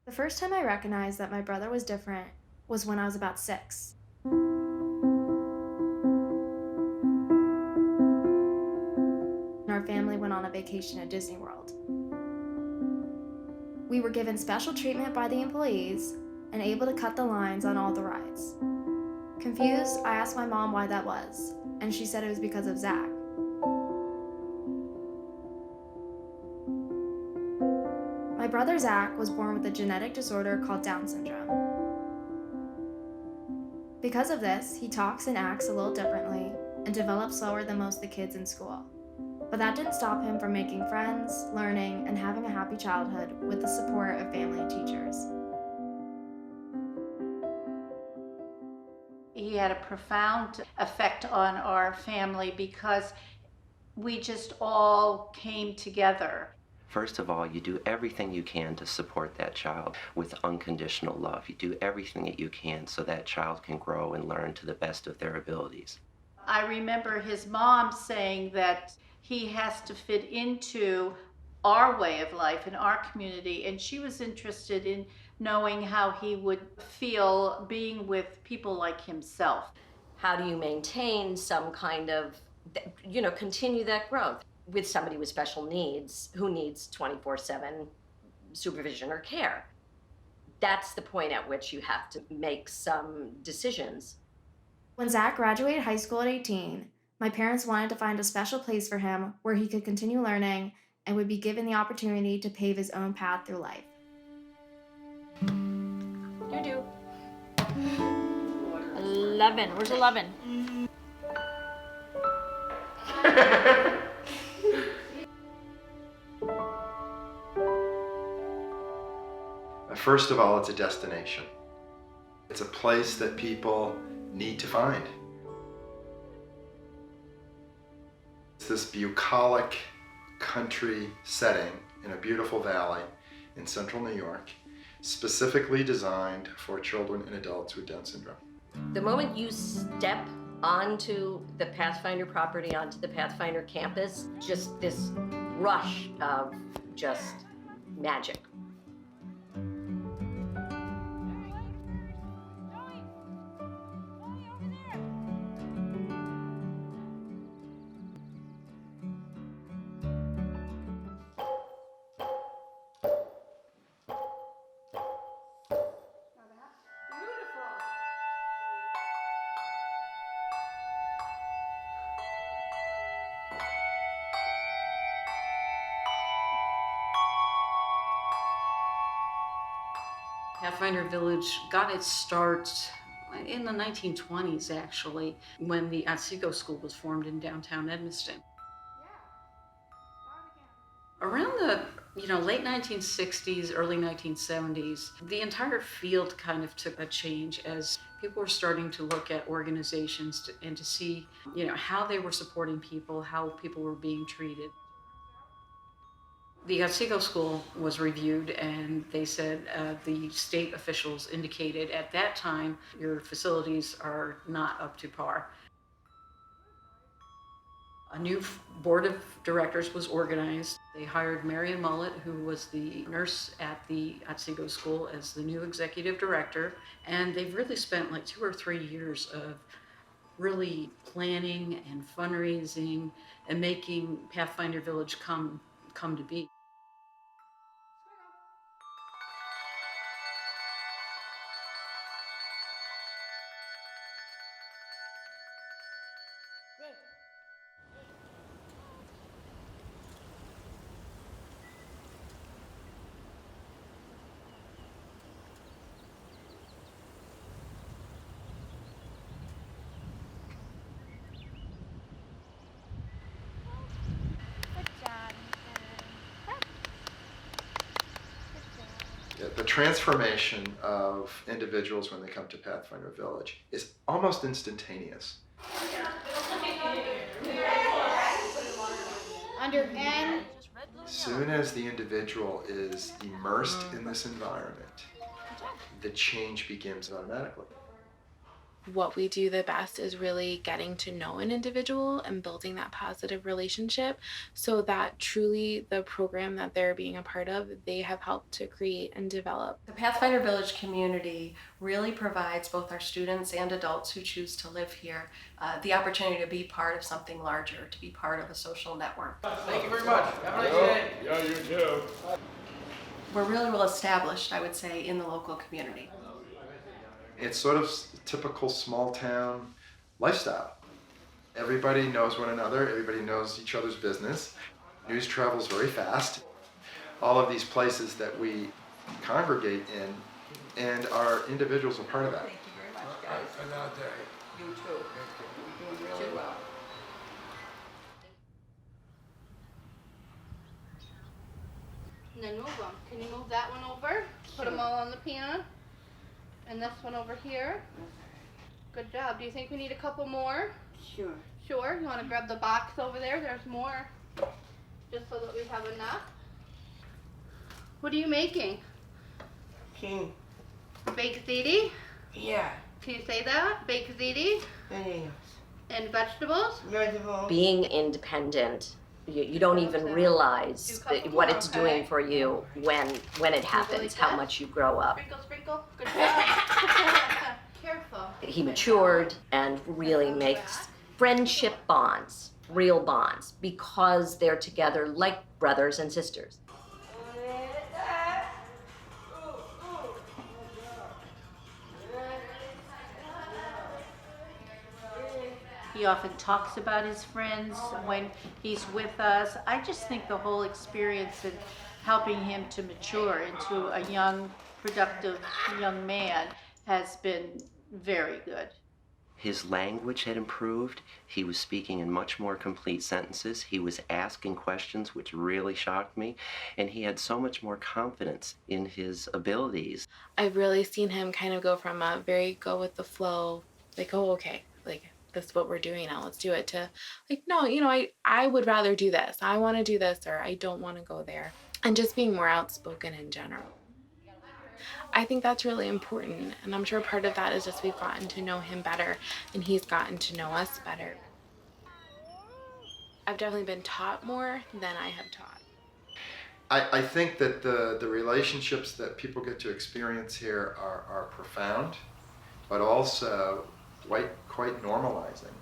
The first time I recognized that my brother was different was when I was about 6. Our family went on a vacation at Disney World. We were given special treatment by the employees and able to cut the lines on all the rides. Confused, I asked my mom why that was, and she said it was because of Zach. My brother Zach was born with a genetic disorder called Down syndrome. Because of this, he talks and acts a little differently and develops slower than most of the kids in school. But that didn't stop him from making friends, learning, and having a happy childhood with the support of family and teachers. He had a profound effect on our family because we just all came together. First of all, you do everything you can to support that child with unconditional love. You do everything that you can so that child can grow and learn to the best of their abilities. I remember his mom saying that he has to fit into our way of life in our community, and she was interested in knowing how he would feel being with people like himself. How do you maintain some kind of, continue that growth with somebody with special needs who needs 24/7 supervision or care? That's the point at which you have to make some decisions. When Zach graduated high school at 18, my parents wanted to find a special place for him where he could continue learning and would be given the opportunity to pave his own path through life. You do. 11. Where's 11? First of all, it's a destination. It's a place that people need to find. It's this bucolic country setting in a beautiful valley in central New York, specifically designed for children and adults with Down syndrome. The moment you step onto the Pathfinder property, onto the Pathfinder campus, just this rush of just magic. Pathfinder Village got its start in the 1920s, actually, when the Otsego School was formed in downtown Edmiston. Around the late 1960s, early 1970s, the entire field kind of took a change as people were starting to look at organizations and to see how they were supporting people, how people were being treated. The Otsego School was reviewed, and they said the state officials indicated at that time your facilities are not up to par. A new board of directors was organized. They hired Marion Mullet, who was the nurse at the Otsego School, as the new executive director, and they've really spent like 2 or 3 years of really planning and fundraising and making Pathfinder Village come to be. The transformation of individuals when they come to Pathfinder Village is almost instantaneous. Under N. As soon as the individual is immersed in this environment, the change begins automatically. what we do the best is really getting to know an individual and building that positive relationship so that truly the program that they're being a part of, they have helped to create and develop. The Pathfinder Village community really provides both our students and adults who choose to live here the opportunity to be part of something larger, to be part of a social network. Thank you very much. Have a nice day. Yeah, you too. We're really well established, I would say, in the local community. It's sort of typical small town lifestyle. Everybody knows one another, everybody knows each other's business. News travels very fast. All of these places that we congregate in, and our individuals are part of that. Thank you very much, guys. You too. You're doing really well. And then move them. Can you move that one over? Put them all on the piano. And this one over here. Good job. Do you think we need a couple more? Sure. Sure. You want to grab the box over there? There's more. Just so that we have enough. What are you making? King. Baked ziti? Yeah. Can you say that? Baked ziti? Anything And vegetables? Vegetable. Being independent, you don't even realize what it's doing for you when it happens, how much you grow up. Sprinkle, sprinkle. Good job. Careful. He matured and really makes friendship bonds, real bonds, because they're together like brothers and sisters. He often talks about his friends when he's with us. I just think the whole experience in helping him to mature into a young, productive young man has been very good. His language had improved. He was speaking in much more complete sentences. He was asking questions, which really shocked me. And he had so much more confidence in his abilities. I've really seen him kind of go from a very go with the flow, like, oh, okay, like, this is what we're doing now, let's do it, to like, no, you know, I would rather do this. I want to do this, or I don't want to go there. And just being more outspoken in general. I think that's really important, and I'm sure part of that is just we've gotten to know him better and he's gotten to know us better. I've definitely been taught more than I have taught. I think that the relationships that people get to experience here are profound, but also quite normalizing.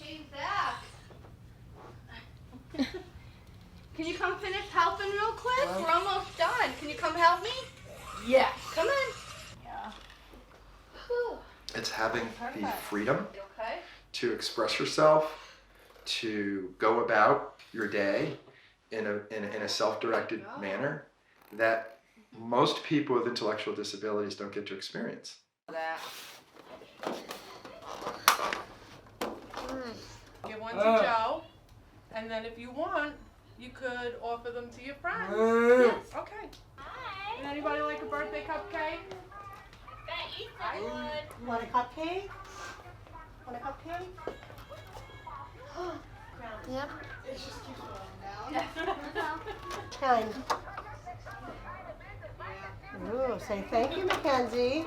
Hey, Zach. Can you come finish helping real quick? We're almost done. Can you come help me? Yeah. Come in. Yeah. It's having the freedom Okay. to express yourself, to go about your day in a self-directed manner that most people with intellectual disabilities don't get to experience. Give one to Joe, and then if you want, you could offer them to your friends. Yes. Okay. Hi. Would anybody like a birthday cupcake? I would. Want a cupcake? Want a cupcake? Yep. It just keeps Down. Kind. Ooh, say thank you, Mackenzie.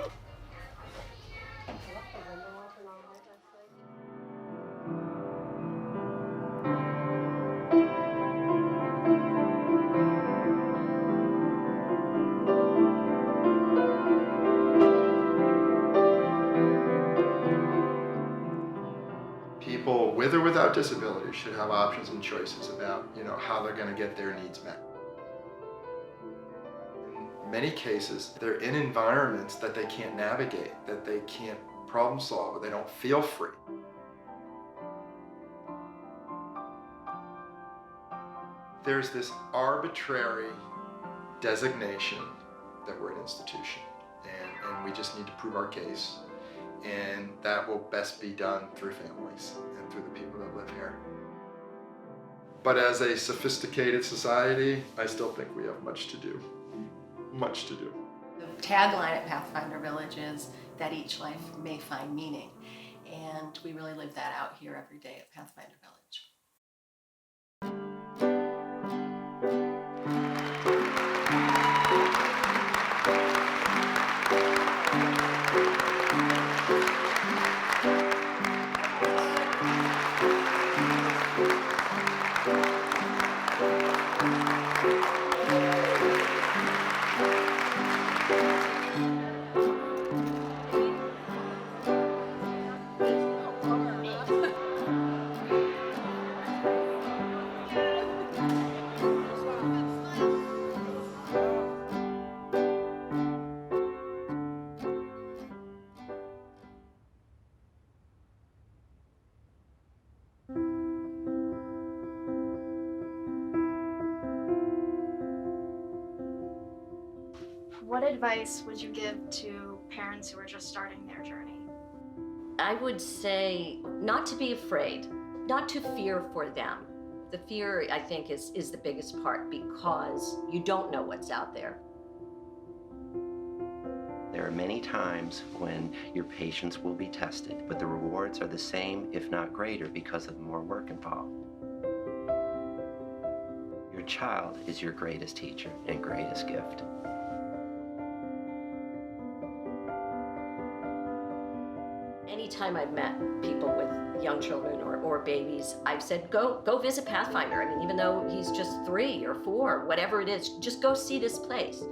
People with or without disabilities should have options and choices about, how they're going to get their needs met. In many cases, they're in environments that they can't navigate, that they can't problem solve, or they don't feel free. There's this arbitrary designation that we're an institution, and we just need to prove our case. And that will best be done through families and through the people that live here. But as a sophisticated society, I still think we have much to do. Much to do. The tagline at Pathfinder Village is that each life may find meaning. And we really live that out here every day at Pathfinder Village. what advice would you give to parents who are just starting their journey? I would say not to be afraid, not to fear for them. The fear, I think, is the biggest part because you don't know what's out there. There are many times when your patience will be tested, but the rewards are the same, if not greater, because of the more work involved. Your child is your greatest teacher and greatest gift. Anytime I've met people with young children or babies, I've said, go visit Pathfinder. I mean, even though he's just 3 or 4, whatever it is, just go see this place.